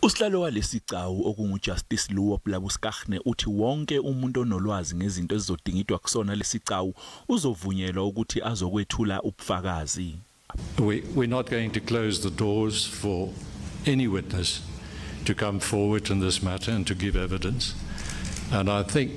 Usihlalo walesicawu okunguJustice Hlophe uthi wonke umuntu onolwazi ngezinto ezizodingidwa kusona lesicawu uzovunyelwa ukuthi azokwethula ubufakazi. We're not going to close the doors for any witness to come forward in this matter and to give evidence. And I think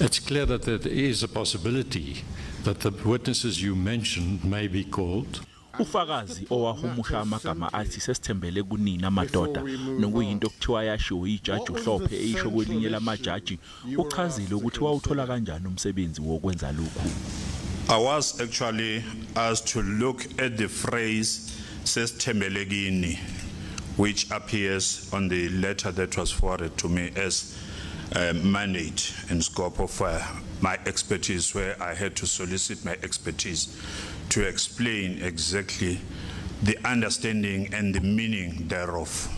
it's clear that there is a possibility that the witnesses you mentioned may be called. Ufakazi owahumusha amagama athi sesithembele kunina madoda nokuyinto okuthiwa yashiwo iJaji Hlophe eyisho kwelinye lamajaji uchazile ukuthi wawuthola kanjani umsebenzi wokwenza lokhu. I was actually asked to look at the phrase sesithembele kini, which appears on the letter that was forwarded to me as mandate and scope of my expertise, where I had to solicit my expertise to explain exactly the understanding and the meaning thereof.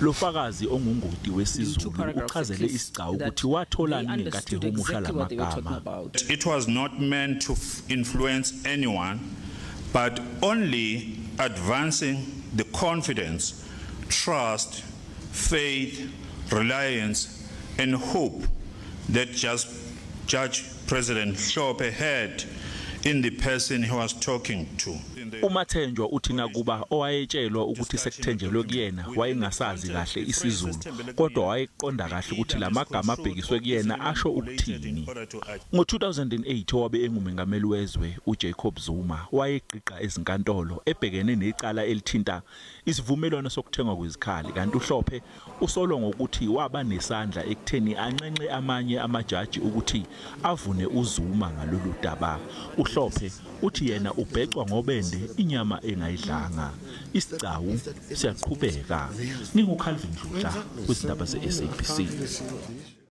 Lofakazi OnguNgoti wesiZulu uchazele isicawu ukuthi watholani ngenkathi ehumusha lamagama. It was not meant to influence anyone, but only advancing the confidence, trust, faith, reliance, and hope that Judge President Hlophe had in the person he was talking to. uMathenjwa uthi nakuba owayetshelwa ukuthi sekuthenjelwe kuyena wayengasazi kahle isiZulu kodwa wayeqonda kahle ukuthi lamagama abhekiswe kuyena asho ukuthini. Ngo-2008 owabe enguMengameli wezwe uJacob Zuma wayeqiqa ezinkantolo ebhekene necala elithinta isivumelwano sokuthengwa kwezikhali, kanti uHlophe usolwa ngokuthi waba nesandla ekutheni anxenxe amanye amajaji ukuthi avune uZuma ngalolu daba. uHlophe uthi yena ubhecwa ngobende inyama engayidlanga. Isicawu siyaqhubeka. NginguCalvin Dludla, izindaba zeSABC.